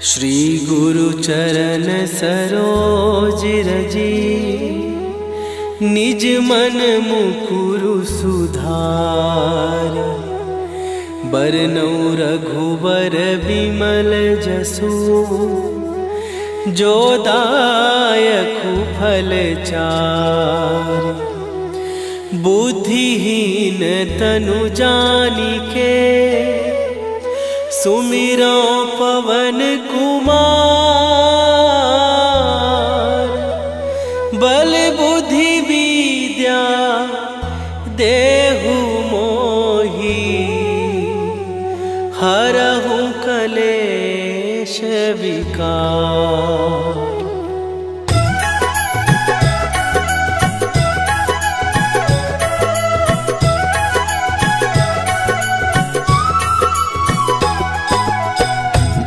श्री गुरु चरण सरोज रजी, निज मन मुकुरु सुधार। बरनौ रघुबर बिमल जसु, जो दायकु फल चार। बुद्धिहीन तनु जानिके, सुमिरो पवन कुमार। बल बुद्धि विद्या देहु मोहि, हरहु कलेश विकार।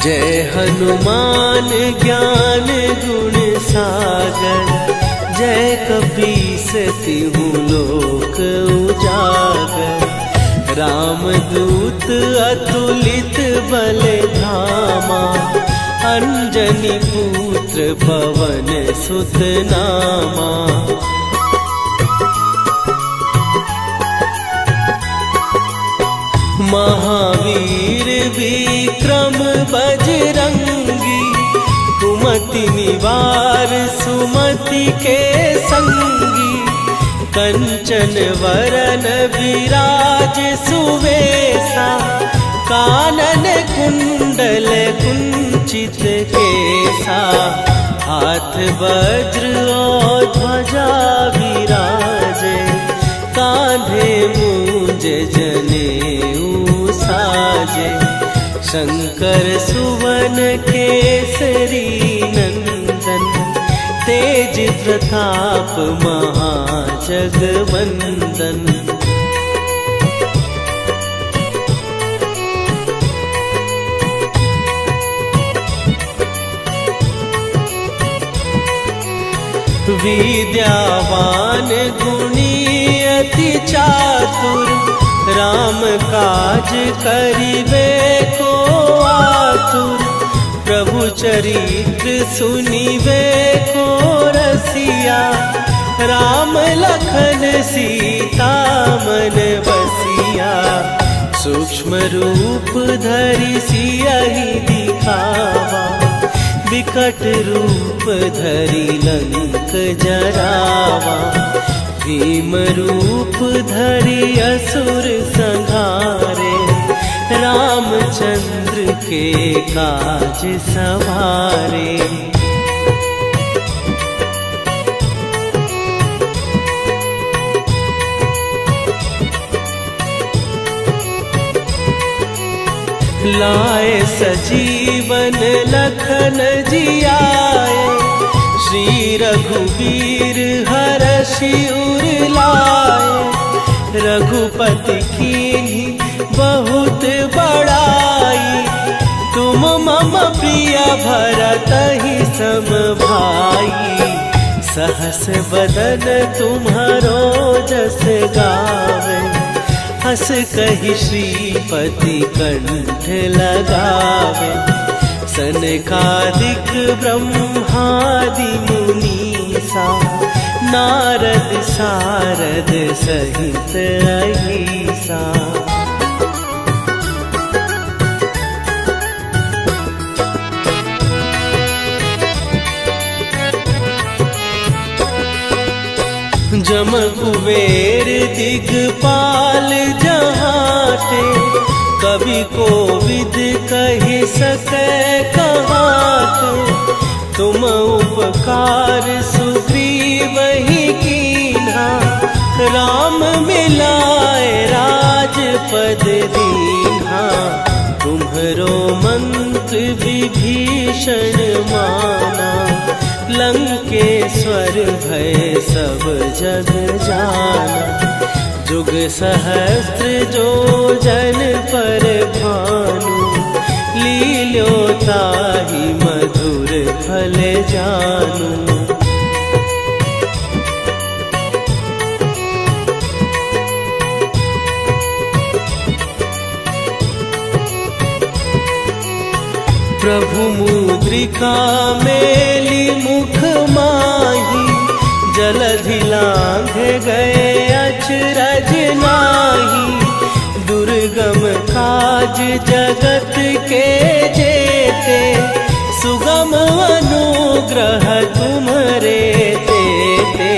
जय हनुमान ज्ञान गुण सागर, जय कपीस तिहु लोक उजागर। रामदूत अतुलित बल धामा, अंजनी पुत्र पवन सुत नामा। महावीर विक्रम बजरंगी, कुमति निवार सुमति के संगी। कंचन वरन विराज सुवेशा, कानन कुंडल कुंचित केसा। हाथ वज्र और ध्वजा विराजे, कांधे मूंज जनेऊ साजे। शंकर सुवन केसरी नंदन, तेज प्रताप महाजगवंदन। विद्यावान गुणी अति चातुर, राम काज करिबे को आतुर। प्रभु चरित्र सुनिबे को रसिया, राम लखन सीता मन बसिया। सूक्ष्म रूप धरि सियहि दिखावा, विकट रूप धरि लंक जरावा। भीम रूप धरि असुर संहारे, रामचंद्र के काज सवारे। लाए सजीवन लखन जियाए, श्री रघुवीर हरषि उर लाए। रघुपति कीन्ही बहुत बड़ाई, तुम मम प्रिय भरतहि सम भाई। सहस बदन तुम्हारो जस गावे, हस कहि श्रीपति कंठ लगावे। सनकादिक ब्रह्मादि मुनीसा, नारद सारद सहित अहिसा। जम कुबेर दिगपाल जहाते, कवि कोविद कहि सकै कहाते। तुम उपकार सुग्रीवहि कीन्हा, राम मिलाए राजपद दीन्हा। तुम्हरो मंत्र विभीषण माना, लंकेश्वर भय सब जग जाना। जुग सहस्त्र जो जन पर भानु, लील्यो ताहि मधुर फल जानू। प्रभु मुद्रिका मेली मुख माही, जलधि लांघ गए अचरज नाही। दुर्गम काज जगत के जेते, सुगम अनुग्रह तुम्हरे देते।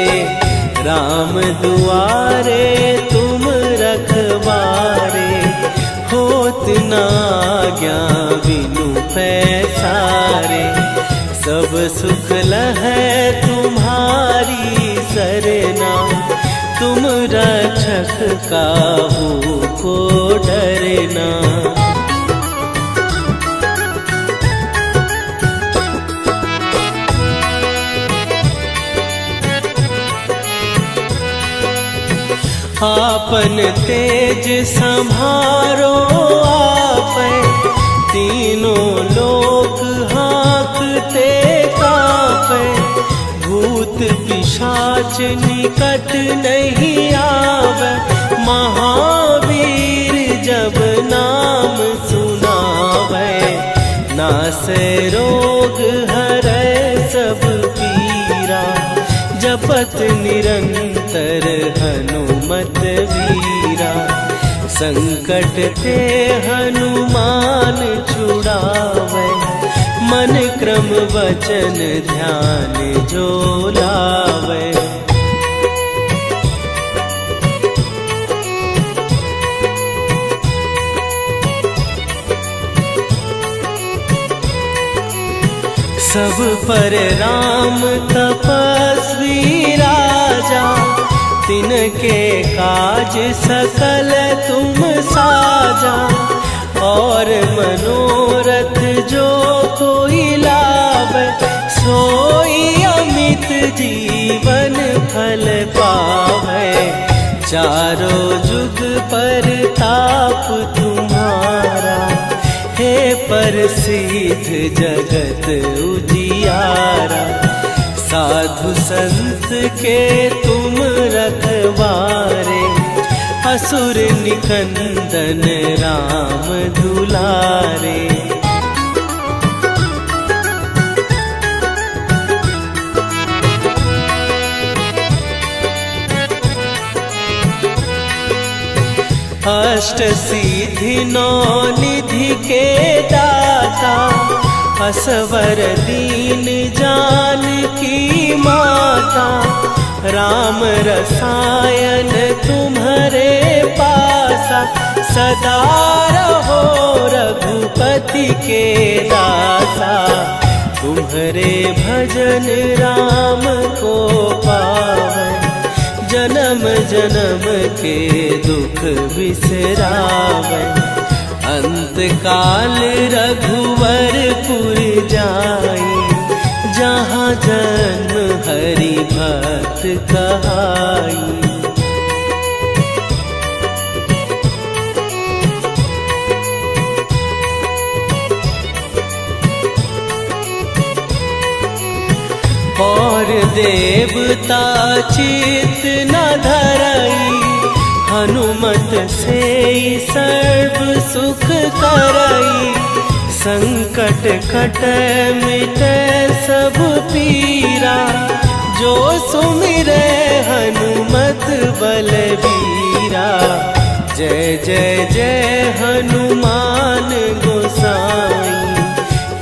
राम दुआरे तुम रखवारे, होत न आज्ञा बिनु पैसारे। सब सुख लहै तुम्हारी सरना, तुम रक्षक काहू को डरना। आपन तेज संभारो आपै, तीनों लोक हाँकते कांपै। भूत पिशाच निकट नहीं आवे, महावीर जब नाम सुनावे। नासै रोग हरै सब पीरा, जपत निरंतर हनुमत वीरा। संकट ते हनुमान छुड़ावे, मन क्रम वचन ध्यान जो लावे। सब पर राम तपस्वी राजा, तिनके काज सकल तुम साजा। और मनोरथ जो कोई लावे, सोई अमित जीवन फल पावे। चारों जुग पर ताप तुम्हारा, हे प्रसिद्ध जगत उजियारा। साधु संत के तुम रखवारे, असुर निकंदन राम दुलारे। अष्ट सिद्धि नौ निधि के दाता, असवर दीन जानकी माता। राम रसायन तुम्हारे पासा, सदा रहो रघुपति के दासा। तुम्हारे भजन राम को पावे, जन्म जन्म के दुख बिसरावे। अंत काल रघुवरपुर जाई, जहाँ जन्म हरि भक्त कहाई। और देवता चित न धरई, हनुमत से सर्व सुख करई। संकट कट मिटे सब पीरा, जो सुमिरे हनुमत बलबीरा। जय जय जय हनुमान गोसाई,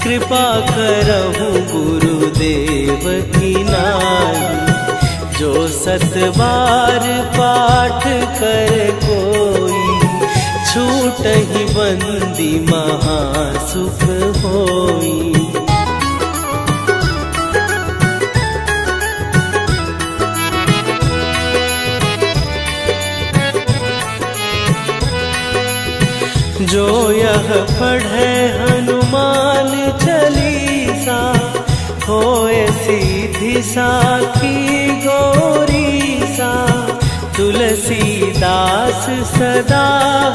कृपा करहु गुरुदेव की नाई। जो सत बार पाठ कर कोई, छूटहि बंदी महासुख होई। जो यह पढ़े हनुमान चालीसा, होए सीधी साखी गौरीसा। तुलसीदास सदा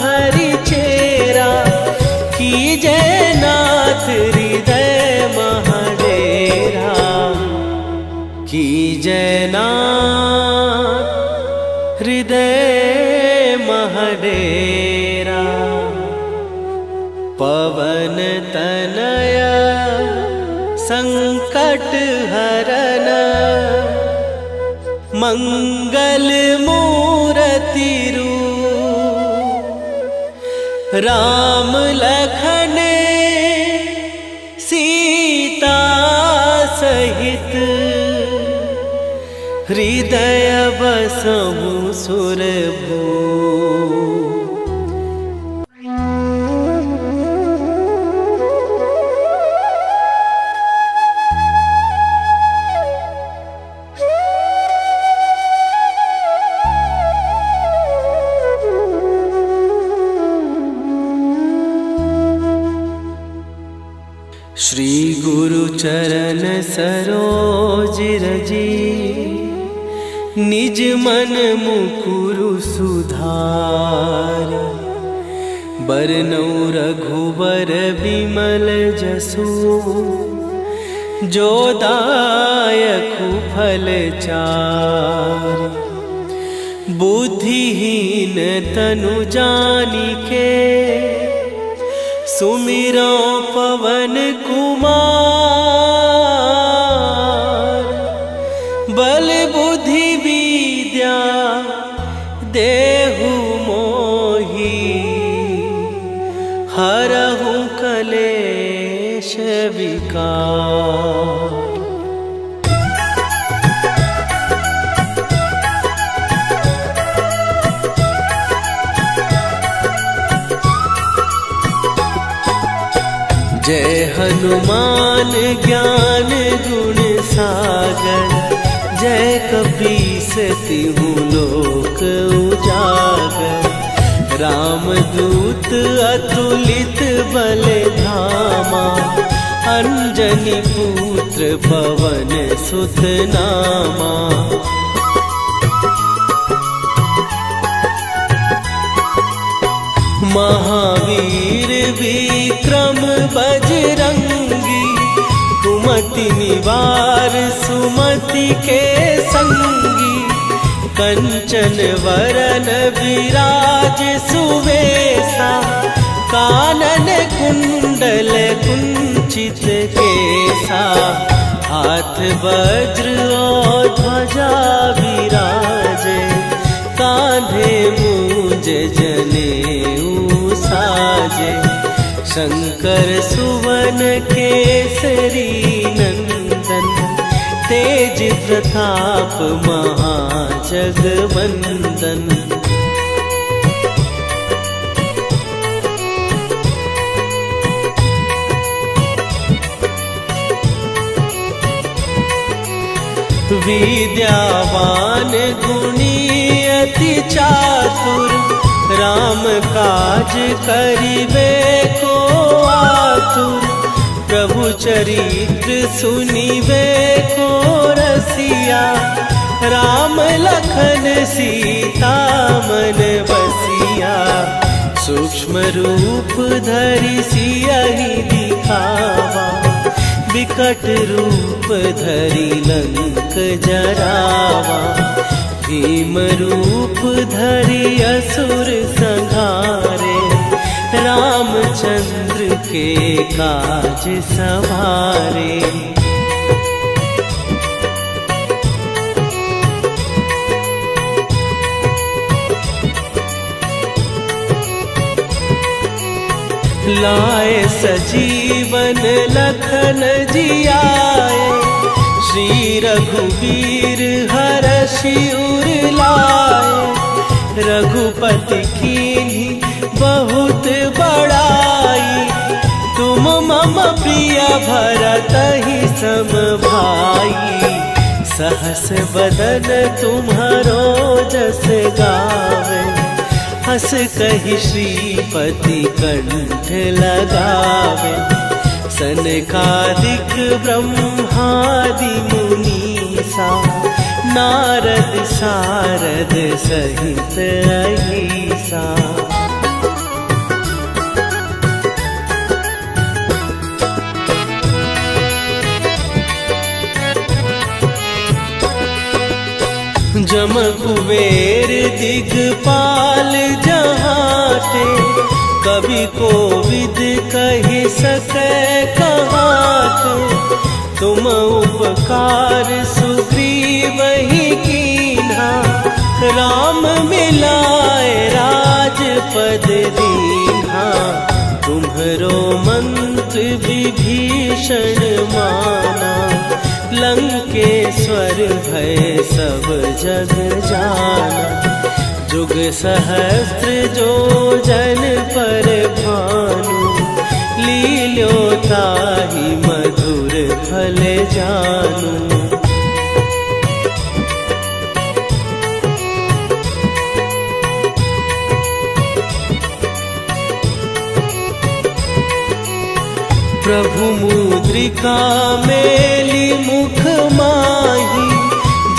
हरि चेरा, कीजय नाथ हृदय महडेरा। कीजय नाथ हृदय महडेरा। पवन तनय संकट हरन मंगल मूर्ति रूप राम लखन सीता सहित हृदय बसहु सुरभू। श्री गुरु चरण सरोज रजी निज मन मुकुरु सुधार। बरनौ रघुबर बिमल जसु जो दायकु फल चार। बुद्धिहीन तनु जानिके सुमिरो पवन कुमार। बल बुद्धि विद्या देहु मोहि हरहु कलेश विकार। जय हनुमान ज्ञान गुण सागर। जय कपीस तिहु लोक उजागर। रामदूत अतुलित बल धामा। अंजनी पुत्र पवन सुत नामा। महावीर विक्रम बजरंगी। कुमति निवार सुमति के संगी। कंचन वरन विराज सुवेशा। कानन कुंडल कुंचित केसा। हाथ वज्र और ध्वजा विराजे। कांधे मूंज जनेऊ साजे। शंकर सुवन केसरी नंदन। तेज प्रताप महाजगवंदन। विद्यावान गुणी अति चातुर। राम काज करिबे को आतुर। प्रभु चरित्र सुनिबे को रसिया। राम लखन सीता मन बसिया। सूक्ष्म रूप धरि सियहि दिखावा। विकट रूप धरि लंक जरावा। भीम रूप धरि असुर संहारे। रामचंद्र के काज सवारे। लाए सजीवन लखन जियाए। श्री रघुवीर हरषि उर लाए। रघुपति कीन्ही बहुत बड़ाई। तुम मम प्रिय भरतहि सम भाई। सहस बदन तुम्हारो जस गावे। हस कहि श्रीपति कंठ लगावे। सनकादिक ब्रह्मादि मुनीसा। नारद सारद सहित अहिसा। जम कुबेर दिगपाल जहाते। कवि कोविद कहि सकै कहात, तुम उपकार सुग्रीव ही कीन्हा। राम मिलाए राजपद दीन्हा, तुम्हरो मंत्र विभीषण माना। लंकेश्वर भय सब जग जाना, जुग सहस्त्र जो जन पर भानु। लील्यो ताहि मधुर फल जानू। प्रभु मुद्रिका मेली मुख माही,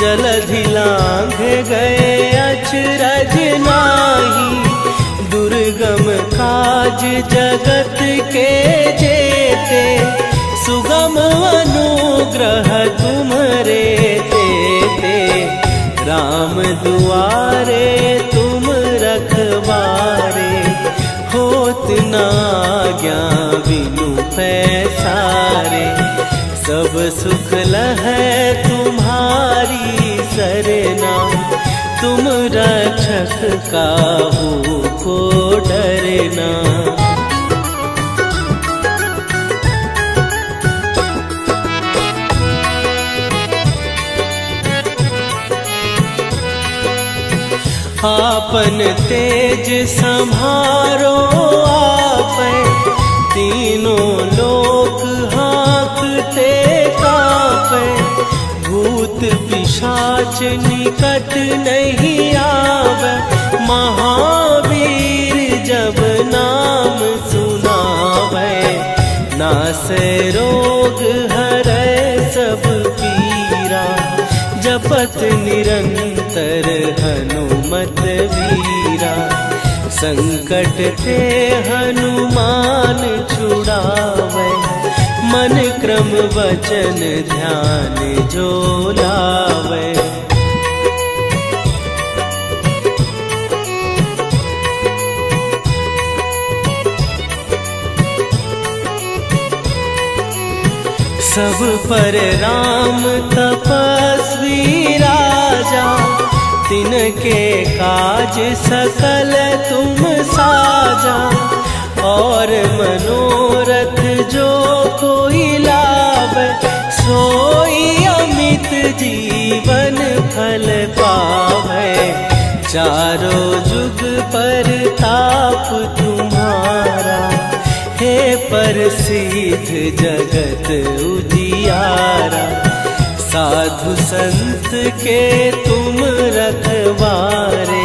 जलधि लांघ गए अचरज नाही। दुर्गम काज जगत के जेते, सुगम अनुग्रह तुम्हरे तेते। राम दुआरे तुम रखवारे, होत न आज्ञा बिनु पैसारे। सब सुख लहै तुम्हारी सरना, तुम रक्षक काहू को डरना। आपन तेज सम्हारो आपै, तीनों लोक हाँकते कांपै। भूत पिशाच निकट नहीं आवे, महावीर जब नाम सुनावे। नासै रोग हरै सब पीरा, जपत निरंतर हनुमत वीरा। संकट ते हनुमान छुड़ावे, मन क्रम वचन ध्यान जो लावे। सब पर राम तपस्वी राजा, तिनके काज सकल तुम साजा। और मनोरथ जो कोई लावे, सोई अमित जीवन फल पावे। चारों जुग पर ताप तुम्हारा, हे प्रसिद्ध जगत उजियारा। साधु संत के तुम रखवारे,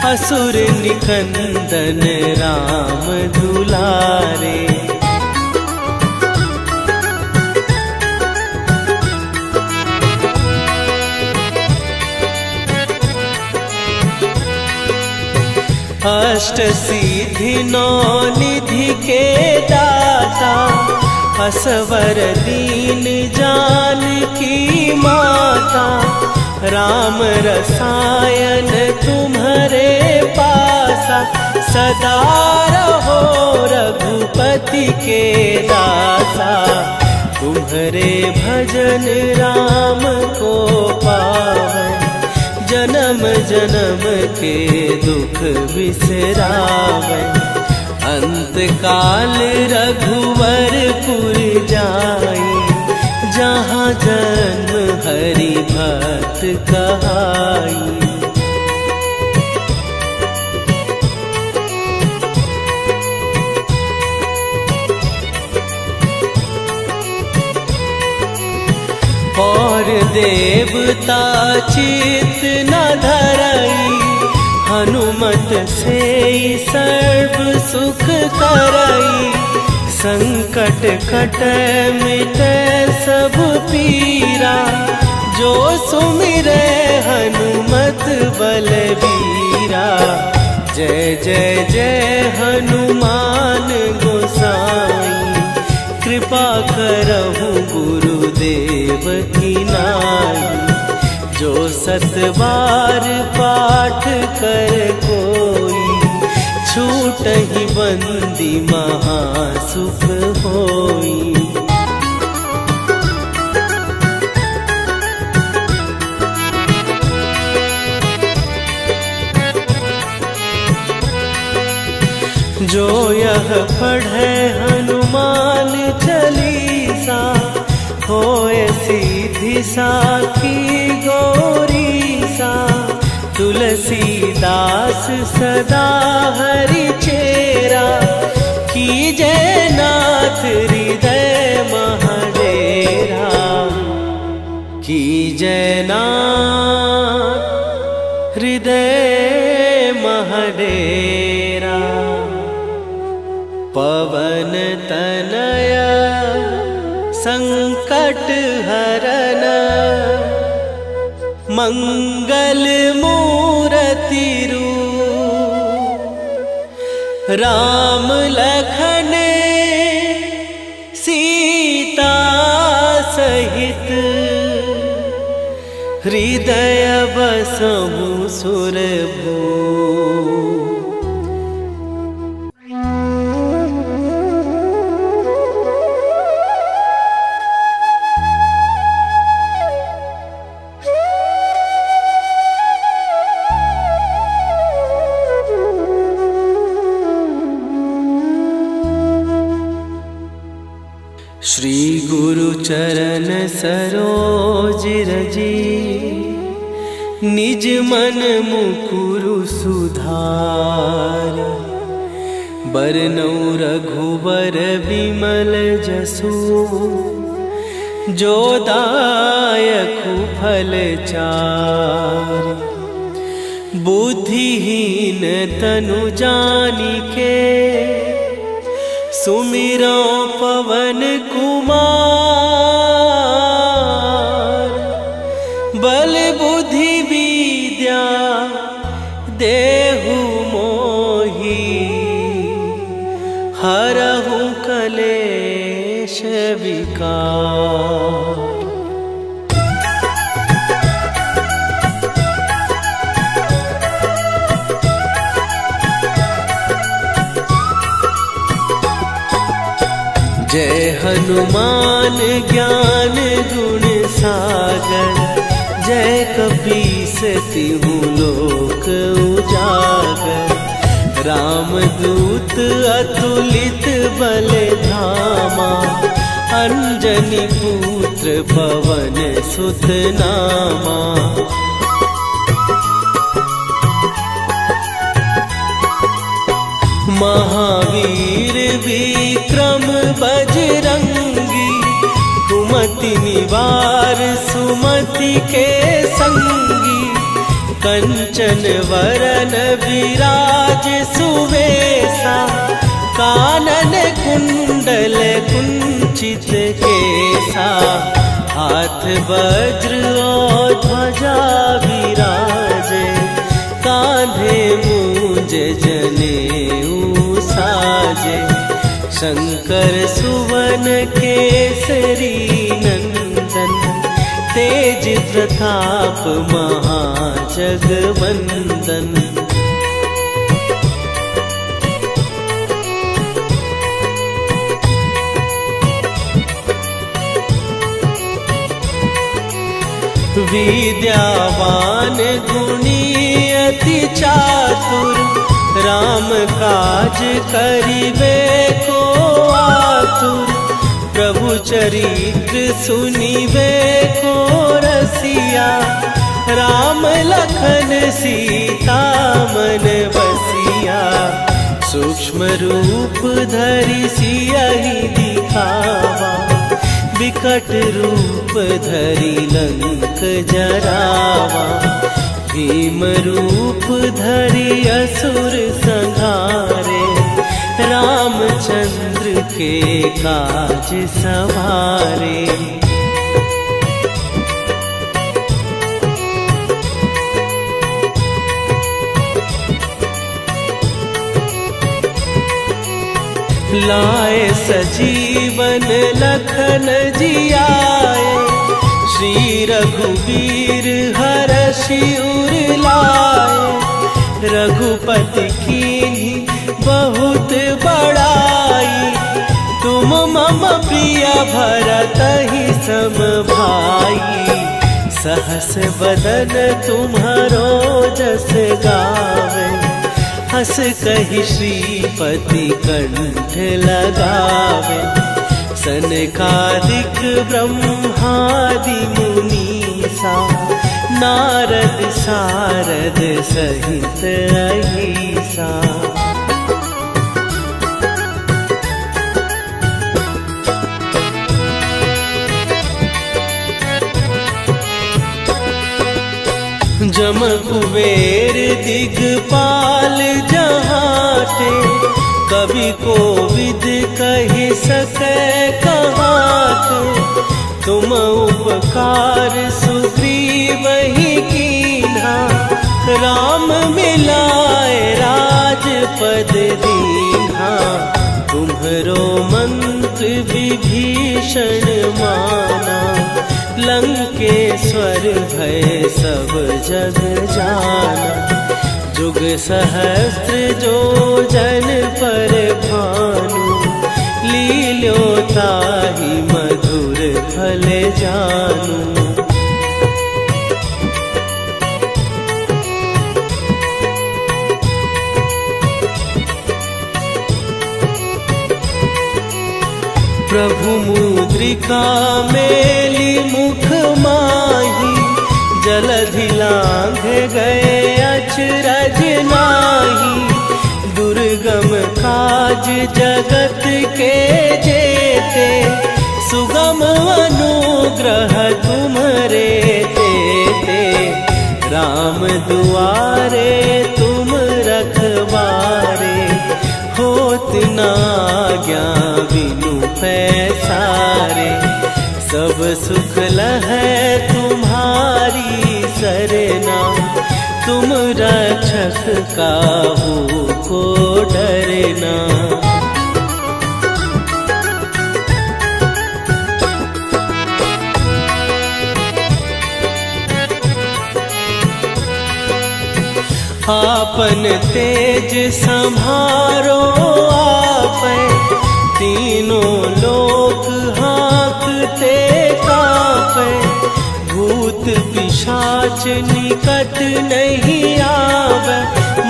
असुर निकंदन राम दुलारे। अष्ट सिद्धि नौ निधि के दाता, असवर दीन जानकी माता। राम रसायन तुम्हारे पासा, सदा रहो रघुपति के दासा। तुम्हारे भजन राम को पावे, जन्म जन्म के दुख बिसरावे। अंत काल रघुवरपुर जाई, जहाँ जन्म हरि भक्त कहाई। और देवता चित न धरई, हनुमत से सर्व सुख करई। संकट कटै मिटै सब पीरा, जो सुमिरै हनुमत बलबीरा। जय जय जय हनुमान गोसाई, कृपा करहु गुरुदेव की नाई। जो सत बार पाठ कर कोई, छूट छूटहि बंदी महासुख होई। जो यह पढ़े हनुमान चालीसा, होए सीधी साखी गौरीसा। तुलसीदास सदा हरि चेरा, कीजय नाथ हृदय महडेरा। कीजय नाथ हृदय महडेरा। पवन तनय संकट हरन, मंगल मूरति रूप। राम लखन सीता सहित, हृदय बसहु सुरभूप। श्री गुरु चरण सरोज रजी, निज मन मुकुरु सुधार। बरनउँ रघुबर बिमल जसु, जो दायकु फल चार। बुद्धिहीन तनु जानिके, सुमिरो पवन कुमार। बल बुद्धि विद्या देहु मोहि, हरहु कलेश विकार। जय हनुमान ज्ञान गुण सागर, जय कपीस तिहु लोक उजागर। रामदूत अतुलित बल धामा, अंजनी पुत्र पवन सुत नामा। महावीर विक्रम बजरंगी, कुमति निवार सुमति के संगी। कंचन वरन विराज सुवेशा, कानन कुंडल कुंचित केसा। हाथ वज्र और ध्वजा विराजे, कांधे मूंज जनेऊ साजे। शंकर सुवन केसरी नंदन, तेज प्रताप महाजगवंदन। विद्यावान गुणी अति चातुर, राम काज करिबे को आतुर। प्रभु चरित्र सुनिबे को रसिया, राम लखन सीता मन बसिया। सूक्ष्म रूप धरि सियहि दिखावा, विकट रूप धरि लंक जरावा। भीम रूप धरि असुर संहारे, रामचंद्र के काज सवारे। लाए सजीवन लखन जियाए, श्री रघुवीर हरषि उर लाए। रघुपति कीन्ही बहुत बड़ाई, तुम मम प्रिय भरत ही सम भाई। सहस बदन तुम्हारो जस गावे, हस कहि श्रीपति कंठ लगावे। सनकादिक ब्रह्मादि मुनीसा, नारद सारद सहित अहिसा। जम कुबेर दिगपाल जहाते, कवि कोविद कहि सकै कहाते। तुम उपकार सुग्रीव ही कीन्हा, राम मिलाए राजपद दीन्हा। तुम्हरो मंत्र विभीषण माना, लंकेश्वर भय सब जग जाना। जुग सहस्त्र जो जन पर भानु, लील्यो ताहि मधुर फल जानू। प्रभु मुद्रिका मेली मुख माही, जलधि लांघ गए अचरज नाही। दुर्गम काज जगत के जेते, सुगम अनुग्रह तुम्हरे तेते। राम दुआरे तुम रखवारे, होत न आज्ञा बिनु पैसारे। सब सुख लहै तुम्हारी सरना, तुम रक्षक काहू को डरना। आपन तेज संभारो आपै, तीनों लोक हाँकते कापै। भूत पिशाच निकट नहीं आवे,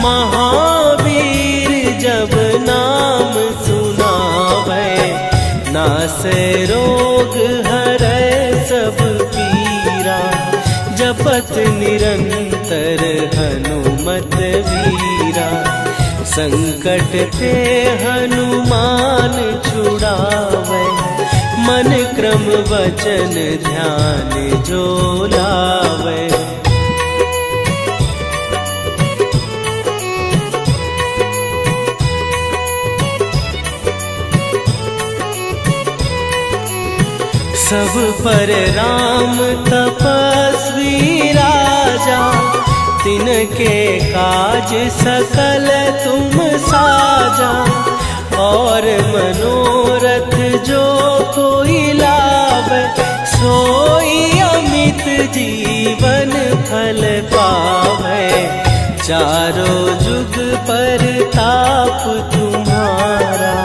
महावीर जब नाम सुनावे। नासै रोग हरै सब पीरा, जपत निरंतर हनुमत वीरा। संकट ते हनुमान छुड़ावे, मन क्रम वचन ध्यान जो लावे। सब पर राम तपस्वी राजा, तिनके काज सकल तुम साजा। और मनोरथ जो कोई लावे, सोई अमित जीवन फल पावे। चारों जुग पर ताप तुम्हारा,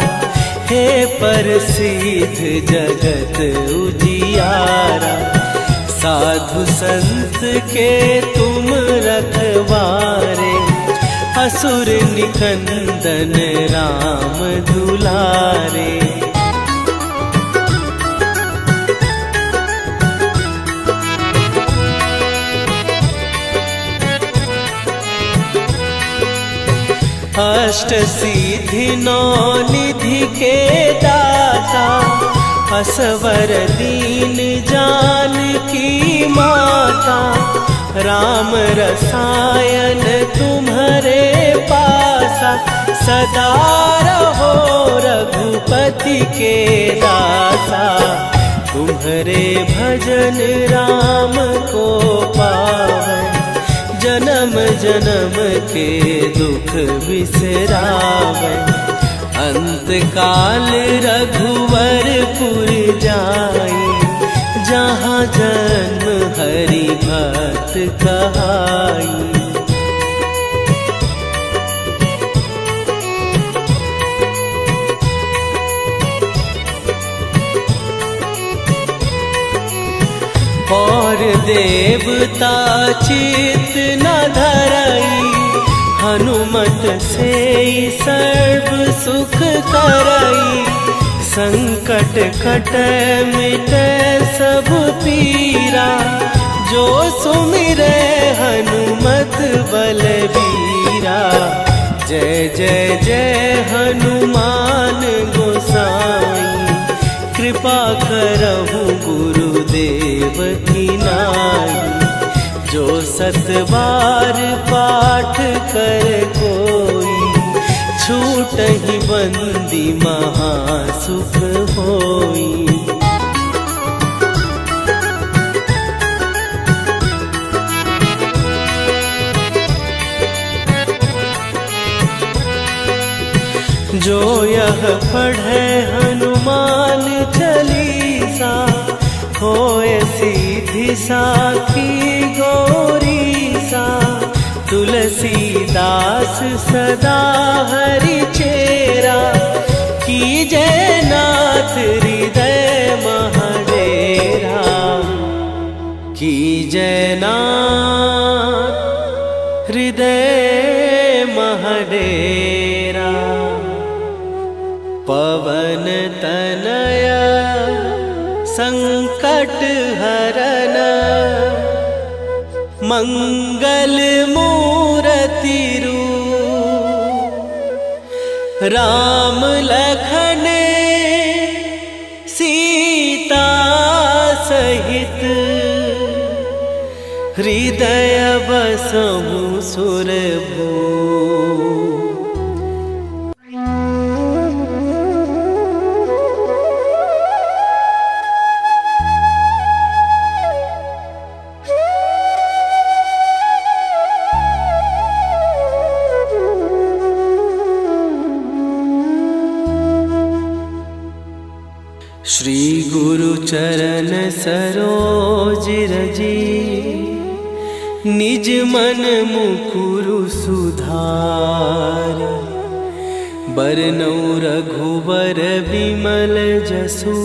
हे प्रसिद्ध जगत उजियारा। साधु संत के तुम रखवारे, असुर निकंदन राम दुलारे। अष्ट सिद्धि नौ निधि के दाता, असवर दीन जानकी माता। राम रसायन तुम्हारे पासा, सदा रहो रघुपति के दासा। तुम्हारे भजन राम को पावे, जन्म जन्म के दुख बिसरावे। अंत काल रघुवरपुर जाई, जहाँ जन्म हरि भक्त कहाई। और देवता चित न धरई, हनुमत से सर्व सुख करई। संकट कटै मिटै सब पीरा, जो सुमिरै हनुमत बलबीरा। जय जय जय हनुमान गोसाई, कृपा करहु गुरुदेव की नाई। जो 7 बार पाठ कर कोई, छूटहि बंदी महासुख होई। जो यह पढ़े हनुमान चालीसा, होए सीधी साखी गौरीसा। तुलसीदास सदा हरि चेरा, कीजय नाथ हृदय महडेरा। कीजय नाथ हृदय महडेरा। पवन तनय संकट हरन, मंगल मूरति रूप। राम लखन सीता सहित, हृदय बसहु सुरभूप। श्री गुरु चरण सरोज रजी, निज मन मुकुरु सुधार। बरनउँ रघुबर बिमल जसु,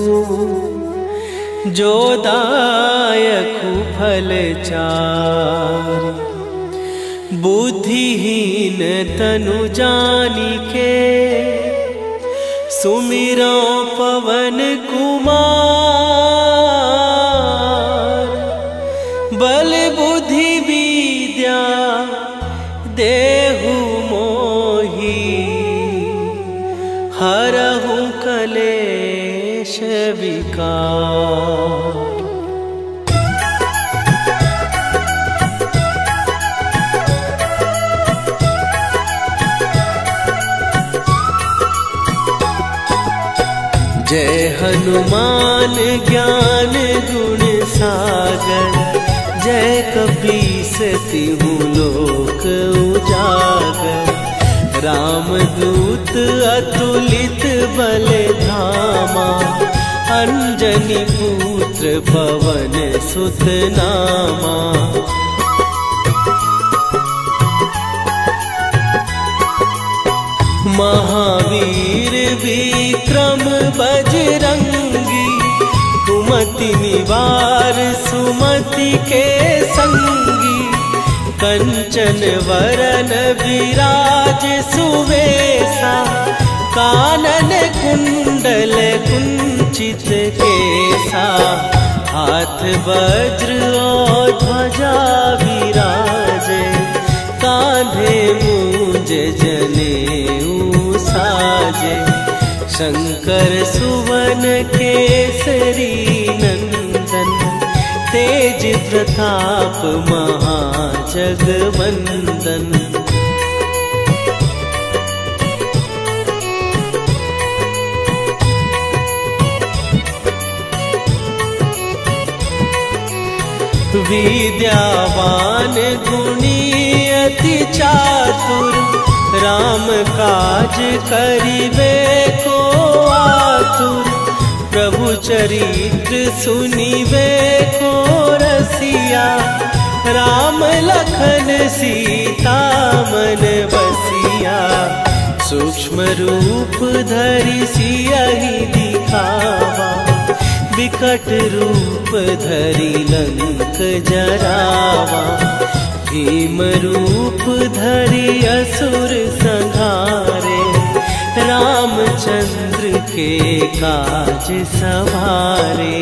जो दायकु फल चारि। बुद्धिहीन तनु जानिके, सुमिरो पवन कुमार। बल बुद्धि विद्या देहु मोहि, हरहु कलेश विकार। जय हनुमान ज्ञान गुण सागर, जय कपीस तिहु लोक उजागर। रामदूत अतुलित बल धामा, अंजनी पुत्र पवन सुत नामा। महावीर विक्रम बजरंगी, कुमति निवार सुमति के संगी। कंचन वरन विराज सुवेशा, कानन कुंडल कुंचित केसा। हाथ वज्र और ध्वजा विराजे, कांधे मूंज जनेऊ साजे। शंकर सुवन केसरी नंदन, तेज प्रताप महाजगवंदन। विद्यावान गुणी अति चातुर, राम काज करिबे को आतुर। प्रभु चरित्र सुनिबे को रसिया, राम लखन सीता मन बसिया। सूक्ष्म रूप धरि सियहि दिखावा, विकट रूप धरि लंक जरावा, भीम रूप धरि असुर संहारे, रामचंद्र के काज सवारे।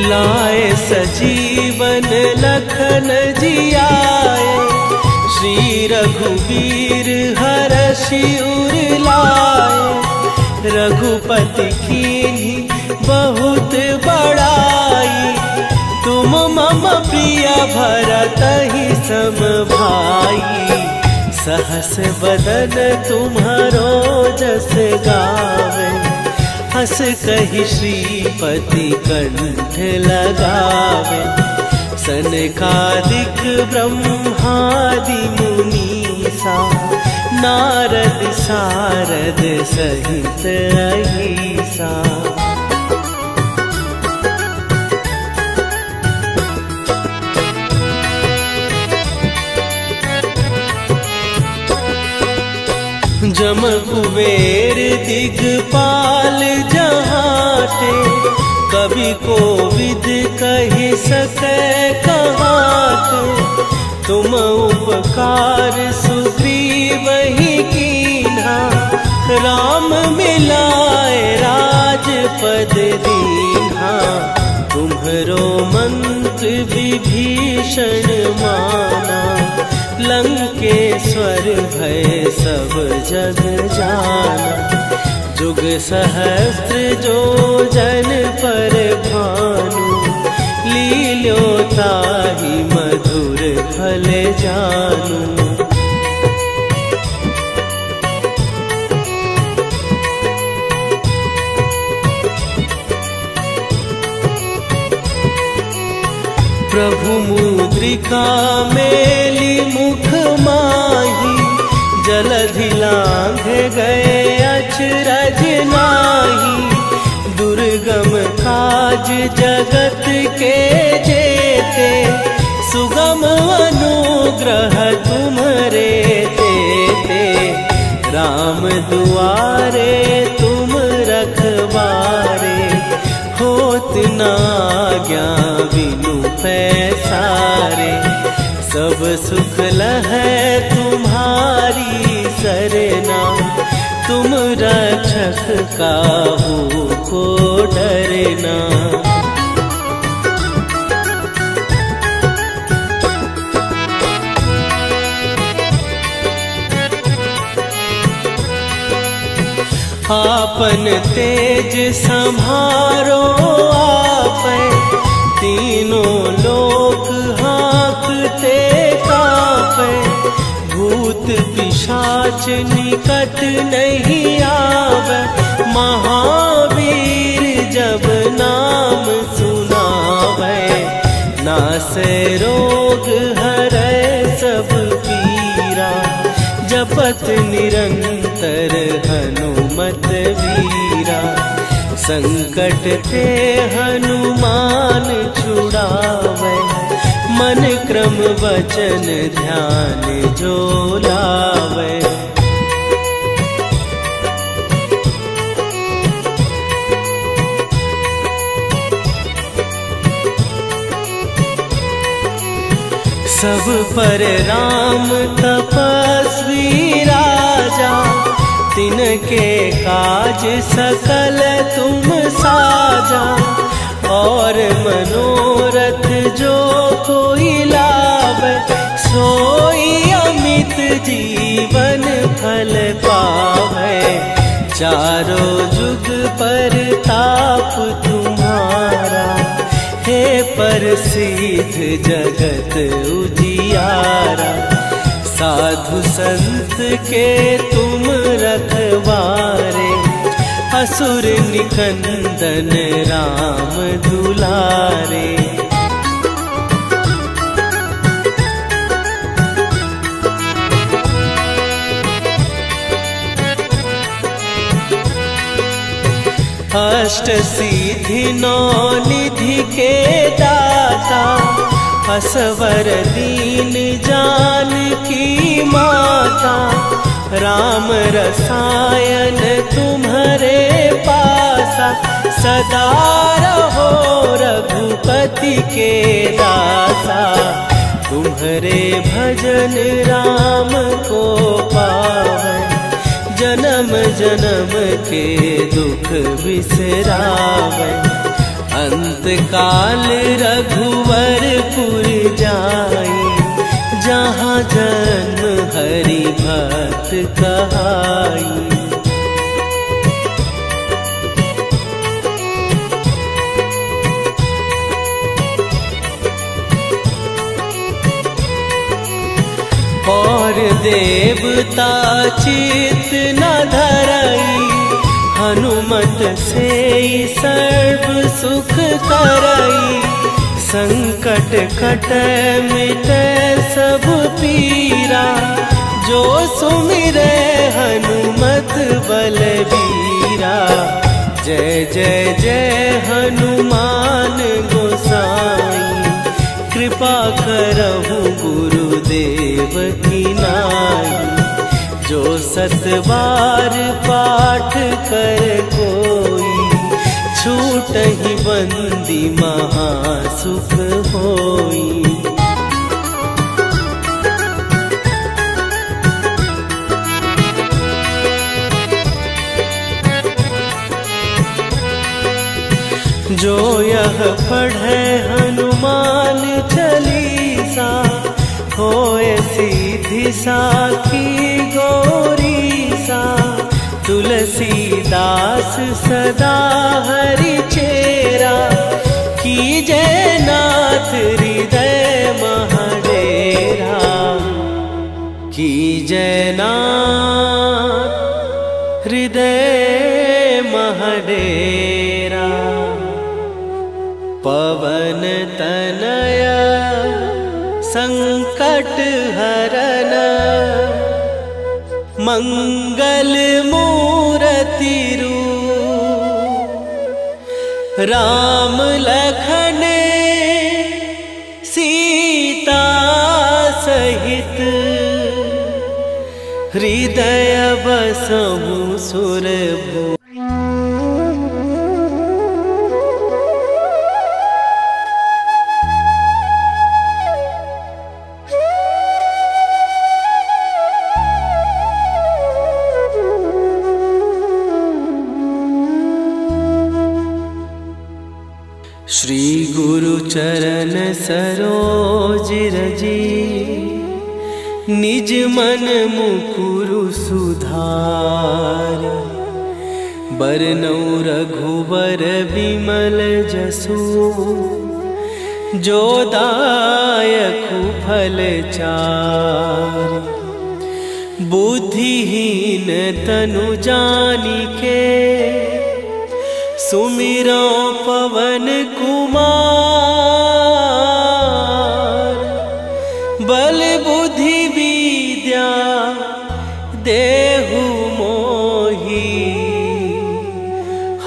लाए सजीवन लखन जियाए, श्री रघुवीर हरषि उर लाए। रघुपति कीन्ही बहुत बड़ाई, तुम मम प्रिय भरतहि सम भाई। सहस बदन तुम्हारो जस गावे, हस कहि श्रीपति कंठ लगावे। सनकादिक ब्रह्मादि मुनीसा, नारद सारद सहित अहिसा। जम कुबेर दिगपाल जहाते, कवि कोविद कहि सकै कहाते। तुम उपकार सुग्रीवहि कीन्हा, राम मिलाए राजपद दीन्हा। तुम्हरो मंत्र विभीषण माना, लंकेश्वर भय सब जग जाना। जुग सहस्त्र जो जन पर भानु, लील्यो ताहि मधुर फल जानू। प्रभु मुद्रिका मेली मुख माही, जलधि लांघ गए अचरज नाही। दुर्गम काज जगत के जेते, सुगम अनुग्रह तुम्हरे तेते। राम दुआरे तुम रखवारे, होत न आज्ञा बिनु पैसारे। सब सुख लहै तुम्हारी सरना, तुम रक्षक काहू को डरना। आपन तेज सम्हारो आपै, तीनों लोक हाँकते कापै। भूत पिशाच निकट नहीं आवे, महावीर जब नाम सुनावे। नासै रोग हरै सब पीरा, जपत निरंतर हनुमत वीरा। संकट ते हनुमान छुड़ावे, मन क्रम वचन ध्यान जो लावे। सब पर राम तपस्वी राजा, तिनके काज सकल तुम साजा। और मनोरथ जो कोई लावे, सोई अमित जीवन फल पावे। चारों जुग पर ताप तुम्हारा, हे प्रसिद्ध जगत उजियारा। साधु संत के तुम रखवारे, असुर निकंदन राम दुलारे। अष्ट सिद्धि नौ निधि के दाता, असवर दीन जानकी माता, राम रसायन तुम्हारे पासा, सदा रहो रघुपति के दासा। तुम्हारे भजन राम को पावन, जन्म जन्म के दुख बिसरावन। अंत काल रघुवरपुर जाई, जहाँ जन्म हरि भक्त कहाई। और देवता चित न धरई, हनुमत से सर्व सुख करई। संकट कटै मिटै सब पीरा, जो सुमिरै हनुमत बलबीरा। जय जय जय हनुमान गोसाई, कृपा करहु गुरुदेव की नाई। जो 7 बार पाठ कर कोई, छूटहि बंदी महासुख होई। जो यह पढ़े हनुमान चालीसा, होए सीधी साखी गौरीसा। तुलसीदास सदा हरि चेरा, कीजय नाथ हृदय महडेरा। कीजय नाथ हृदय महडेरा। पवन तनया संकट हरन, मंगल मूरति रूप। राम लखन सीता सहित, हृदय बसहु सुरभूप। श्री गुरु चरण सरोज रजी, निज मन मुकुरु सुधार। बरनौ रघुबर बिमल जसु, जो दायकु फल चार। बुद्धिहीन तनु जानिके, सुमिरो पवन कुमार। बल बुद्धि विद्या देहु मोहि,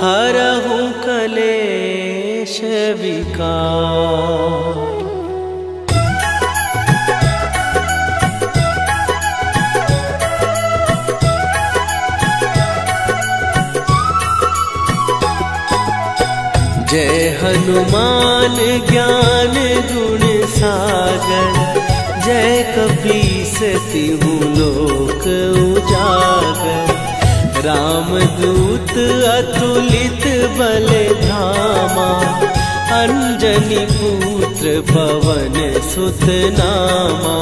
हरहु कलेश विकार। जय हनुमान ज्ञान गुण सागर, जय कपीस तिहु लोक उजागर। रामदूत अतुलित बल धामा, अंजनी पुत्र पवन सुत नामा।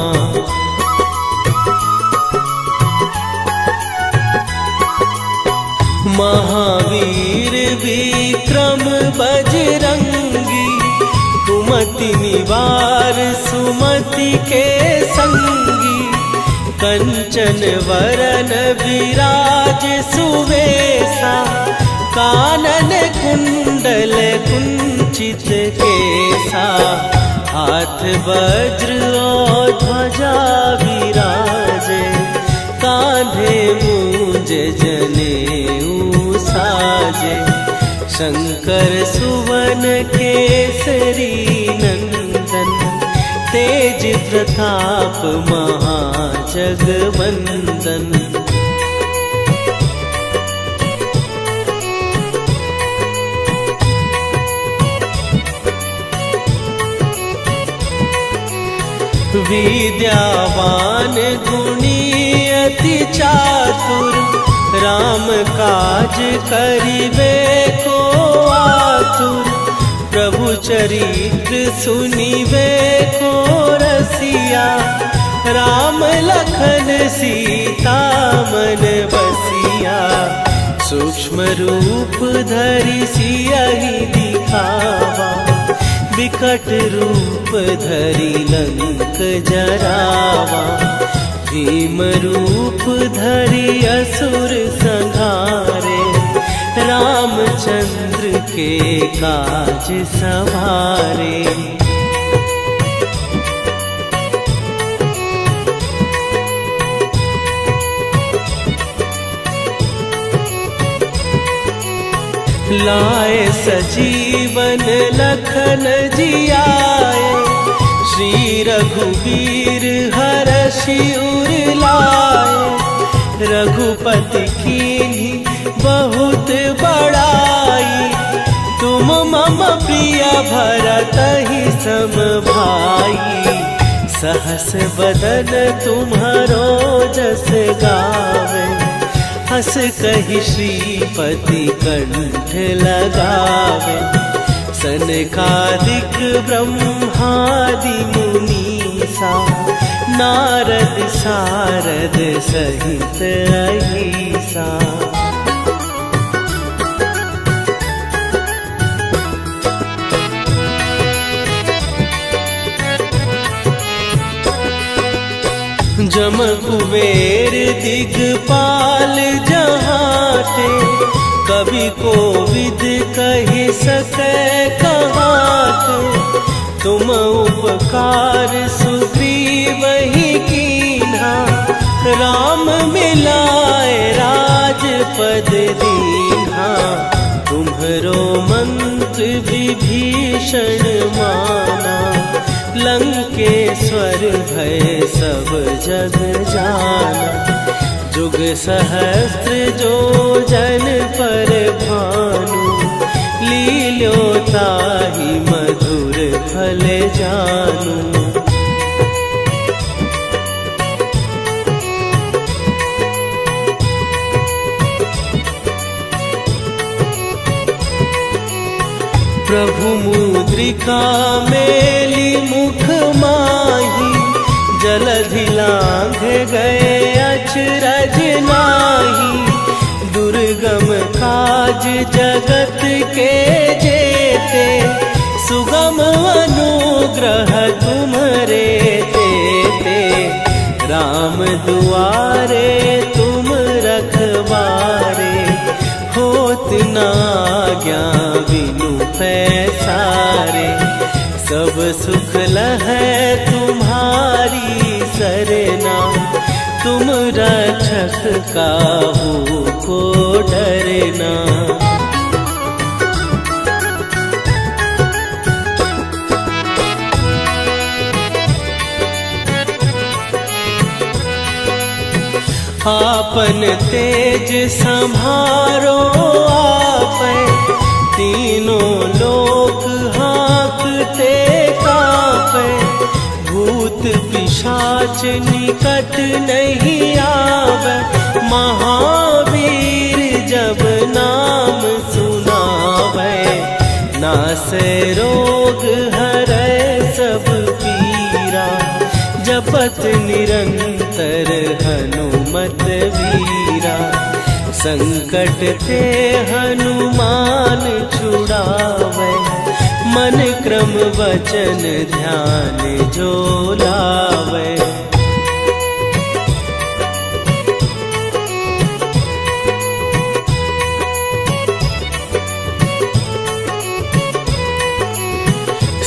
महावीर विक्रम बजरंगी, कुमति निवार सुमति के संगी। कंचन वरन विराज सुवेशा, कानन कुंडल कुंचित केसा। हाथ वज्र और ध्वजा विराजे, कांधे मूंज जनेऊ साजे। शंकर सुवन केसरी नंदन, तेज प्रताप महाजगवंदन। विद्यावान गुणी अति चातुर, राम काज करिबे को आतुर। प्रभु चरित्र सुनिबे को रसिया, राम लखन सीता मन बसिया। सूक्ष्म रूप धरि सियहि दिखावा, विकट रूप धरि लंक जरावा। भीम रूप धरि असुर संहारे, रामचंद्र के काज सवारे। लाए सजीवन लखन जियाए, श्री रघुवीर हरषि उर लाए। रघुपति कीन्ही बहुत बड़ाई, तुम मम प्रिय भरतहि सम भाई। सहस बदन तुम्हारो जस गावे, हस कहि श्रीपति कंठ लगावे। सनकादिक ब्रह्मादि मुनीसा, नारद सारद सहित अहिसा। जम कुबेर दिगपाल जहाते, कवि कोविद कहि सकै कहाते। तुम उपकार सुग्रीवहि कीन्हा, राम मिलाए राजपद दीन्हा। तुम्हरो मंत्र विभीषण माना, लंकेश्वर भय सब जग जाना। जुग सहस्त्र जो जन पर भानु, लील्यो ताहि मधुर फल जानू। प्रभु मुद्रिका मेली मुख माही, जलधि लांघ गए अचरज नाही। दुर्गम काज जगत के जेते, सुगम अनुग्रह तुम्हरे तेते। राम दुआरे तुम रखवारे, होत न आज्ञा बिनु पैसारे। सब सुख लहै तुम्हारी सरना, तुम रक्षक काहू को डरना। आपन तेज संभारो आपै, तीनों लोक हाँकते कांपै। भूत पिशाच निकट नहीं आवे, महावीर जब नाम सुनावे। नासै रोग हरै सब पीरा, जपत निरंतर हनुमत वीरा। संकट ते हनुमान छुड़ावे, मन क्रम वचन ध्यान जो लावे।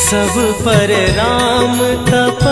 सब पर राम तप